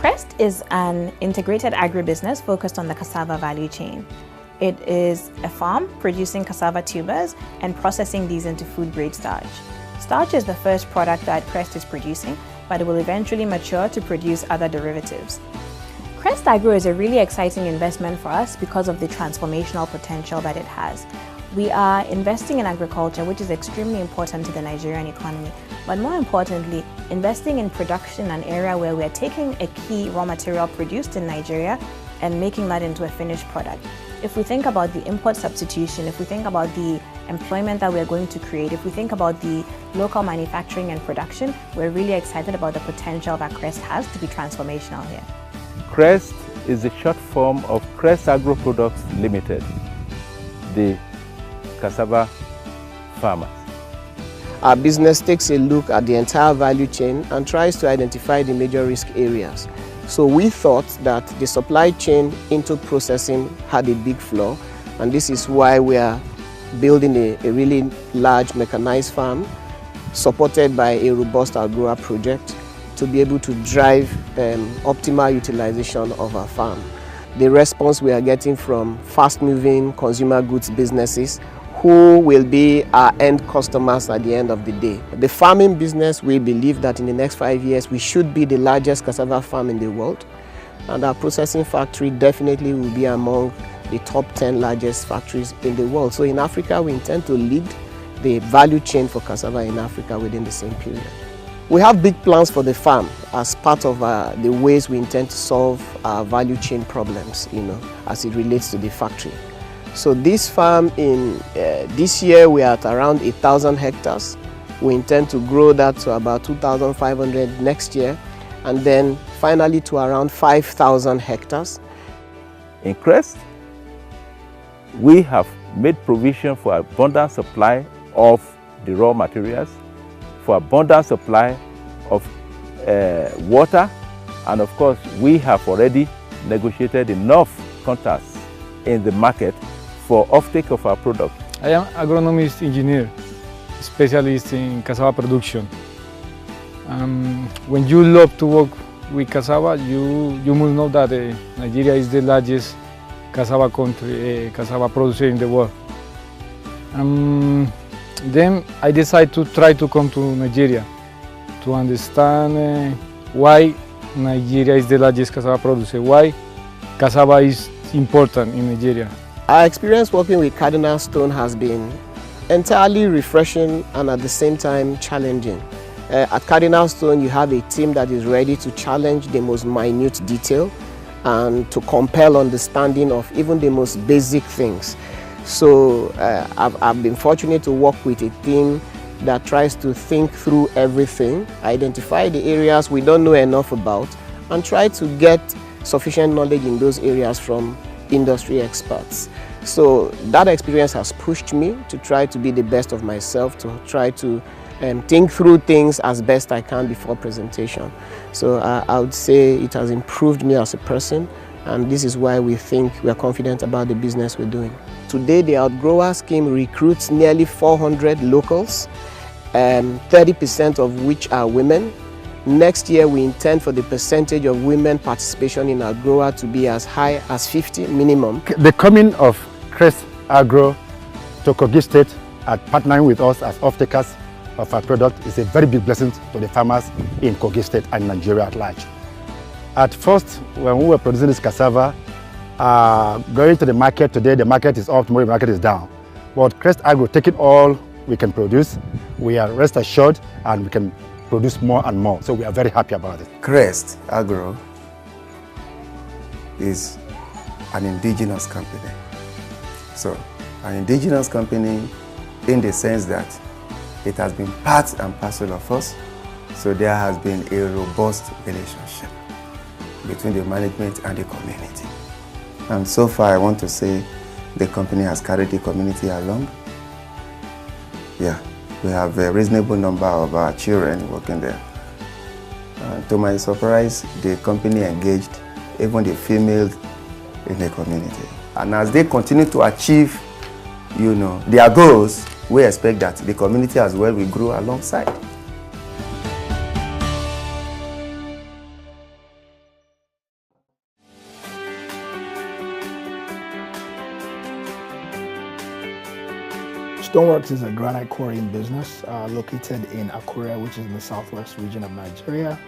Crest is an integrated agribusiness focused on the cassava value chain. It is a farm producing cassava tubers and processing these into food-grade starch. Starch is the first product that Crest is producing, but it will eventually mature to produce other derivatives. Crest Agro is a really exciting investment for us because of the transformational potential that it has. We are investing in agriculture, which is extremely important to the Nigerian economy, but more importantly, investing in production, an area where we are taking a key raw material produced in Nigeria and making that into a finished product. If we think about the import substitution, if we think about the employment that we're going to create, if we think about the local manufacturing and production, we're really excited about the potential that Crest has to be transformational here. Crest is the short form of Crest Agro Products Limited, the cassava farmers. Our business takes a look at the entire value chain and tries to identify the major risk areas. So we thought that the supply chain into processing had a big flaw, and this is why we are building a really large mechanized farm supported by a robust outgrower project to be able to drive optimal utilization of our farm. The response we are getting from fast-moving consumer goods businesses who will be our end customers at the end of the day. The farming business, we believe that in the next 5 years we should be the largest cassava farm in the world, and our processing factory definitely will be among the top 10 largest factories in the world. So in Africa we intend to lead the value chain for cassava in Africa within the same period. We have big plans for the farm as part of the ways we intend to solve our value chain problems, as it relates to the factory. So this farm this year we are at around 1,000 hectares. We intend to grow that to about 2,500 next year, and then finally to around 5,000 hectares. In Crest, we have made provision for abundant supply of the raw materials, for abundant supply of water, and of course we have already negotiated enough contracts in the market for offtake of our product. I am agronomist engineer, specialist in cassava production. When you love to work with cassava, you must know that Nigeria is the largest cassava country, cassava producer in the world. Then I decided to try to come to Nigeria to understand why Nigeria is the largest cassava producer, why cassava is important in Nigeria. Our experience working with CardinalStone has been entirely refreshing and at the same time challenging. At CardinalStone you have a team that is ready to challenge the most minute detail and to compel understanding of even the most basic things. So I've been fortunate to work with a team that tries to think through everything, identify the areas we don't know enough about, and try to get sufficient knowledge in those areas from industry experts. So that experience has pushed me to try to be the best of myself, to try to think through things as best I can before presentation. So I would say it has improved me as a person, and this is why we are confident about the business we're doing. Today the Outgrower scheme recruits nearly 400 locals, 30% of which are women. Next year we intend for the percentage of women participation in Outgrower to be as high as 50 minimum. The coming of Crest Agro to Kogi State and partnering with us as off-takers of our product is a very big blessing to the farmers in Kogi State and Nigeria at large. At first, when we were producing this cassava, going to the market today, the market is up, tomorrow the market is down. But Crest Agro taking all we can produce, we are rest assured and we can produce more and more. So we are very happy about it. Crest Agro is an indigenous company. So an indigenous company in the sense that it has been part and parcel of us. So there has been a robust relationship between the management and the community. And so far I want to say the company has carried the community along. Yeah, we have a reasonable number of our children working there. To my surprise, the company engaged even the female in the community. And as they continue to achieve, their goals, we expect that the community as well will grow alongside. Stoneworks is a granite quarrying business located in Akure, which is in the southwest region of Nigeria.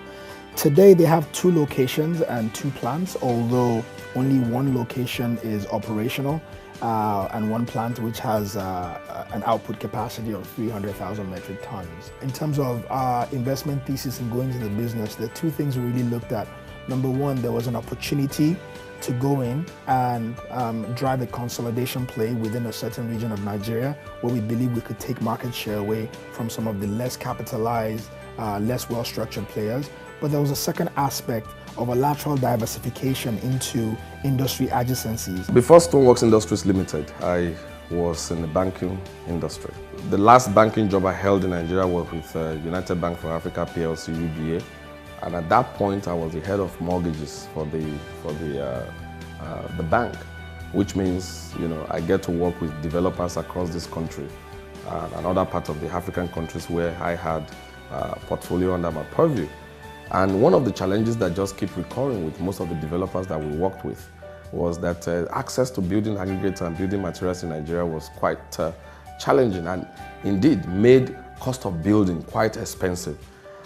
Today they have 2 locations and 2 plants, although only 1 location is operational and 1 plant which has an output capacity of 300,000 metric tons. In terms of our investment thesis in going into the business, the 2 things we really looked at. Number 1, there was an opportunity to go in and drive a consolidation play within a certain region of Nigeria where we believe we could take market share away from some of the less capitalized, less well-structured players. But there was a second aspect of a lateral diversification into industry adjacencies. Before Stoneworks Industries Limited, I was in the banking industry. The last banking job I held in Nigeria was with United Bank for Africa PLC, UBA. And at that point, I was the head of mortgages for the bank, which means, I get to work with developers across this country and other parts of the African countries where I had a portfolio under my purview. And one of the challenges that just keep recurring with most of the developers that we worked with was that access to building aggregates and building materials in Nigeria was quite challenging and indeed made cost of building quite expensive.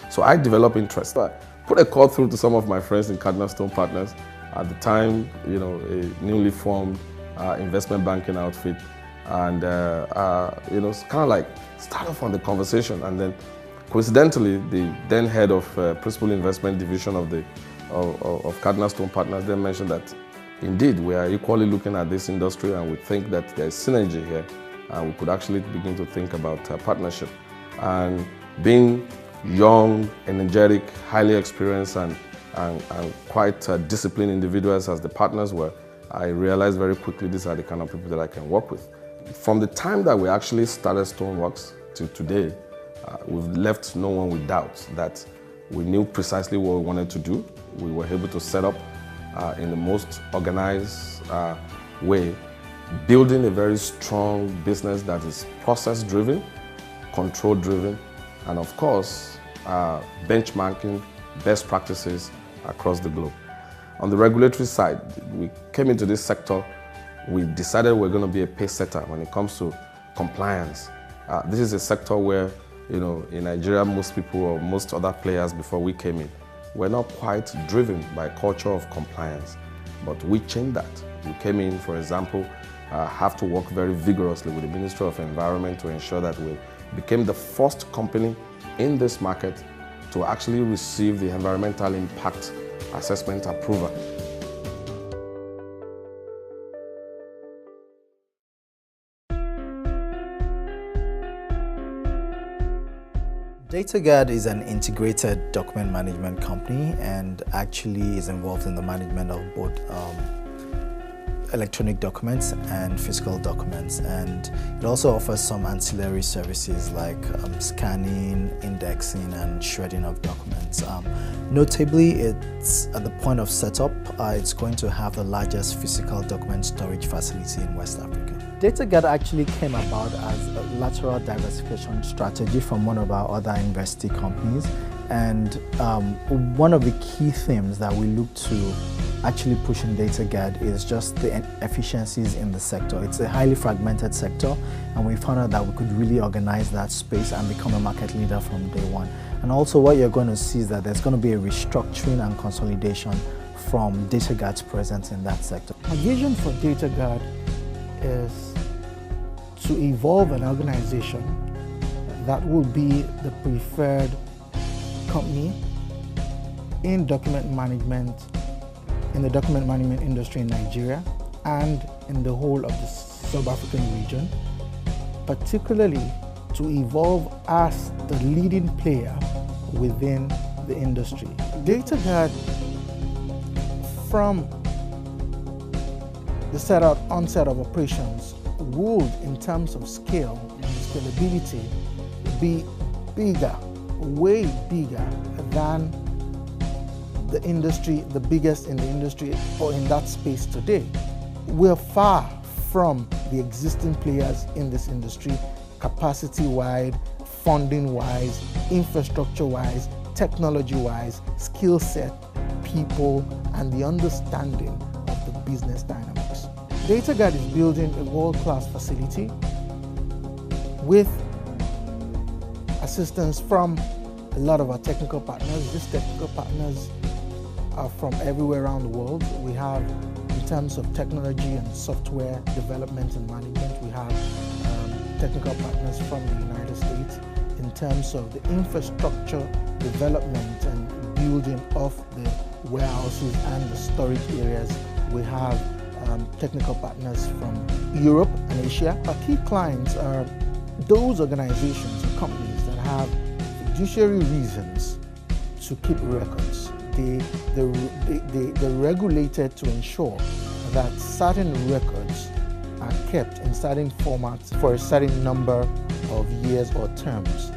So I developed interest. I put a call through to some of my friends in CardinalStone Partners. At the time, a newly formed investment banking outfit, and kind of like start off on the conversation. And then, coincidentally, the then head of principal investment division of CardinalStone Partners then mentioned that indeed we are equally looking at this industry, and we think that there is synergy here, and we could actually begin to think about partnership. And being young, energetic, highly experienced, and quite disciplined individuals as the partners were, I realized very quickly these are the kind of people that I can work with. From the time that we actually started Stoneworks to today, we've left no one with doubts that we knew precisely what we wanted to do. We were able to set up in the most organized way, building a very strong business that is process-driven, control-driven, and of course, benchmarking best practices across the globe. On the regulatory side, we came into this sector, we decided we're going to be a pace setter when it comes to compliance. This is a sector where, in Nigeria, most people or most other players before we came in were not quite driven by culture of compliance. But we changed that. We came in, for example, have to work very vigorously with the Ministry of Environment to ensure that we became the first company in this market to actually receive the environmental impact assessment approval. DataGuard is an integrated document management company and actually is involved in the management of both electronic documents and physical documents, and it also offers some ancillary services like scanning, indexing, and shredding of documents. Notably, it's at the point of setup, it's going to have the largest physical document storage facility in West Africa. DataGuard actually came about as a lateral diversification strategy from one of our other investee companies, and one of the key themes that we look to actually pushing DataGuard is just the efficiencies in the sector. It's a highly fragmented sector, and we found out that we could really organize that space and become a market leader from day one. And also what you're going to see is that there's going to be a restructuring and consolidation from DataGuard's presence in that sector. Our vision for DataGuard is to evolve an organization that will be the preferred company in document management, in the document management industry in Nigeria and in the whole of the sub-African region, particularly to evolve as the leading player within the industry. DataGuard, from the onset of operations, would, in terms of scale and scalability, be bigger, way bigger than the industry, the biggest in the industry or in that space today. We're far from the existing players in this industry, capacity-wise, funding-wise, infrastructure-wise, technology-wise, skill set, people, and the understanding of the business dynamics. DataGuard is building a world-class facility with assistance from a lot of our technical partners. These technical partners are from everywhere around the world. We have, in terms of technology and software development and management, we have technical partners from the United States. In terms of the infrastructure development and building of the warehouses and the storage areas, we have technical partners from Europe and Asia. Our key clients are those organizations or companies that have fiduciary reasons to keep records. They're regulated to ensure that certain records are kept in certain formats for a certain number of years or terms.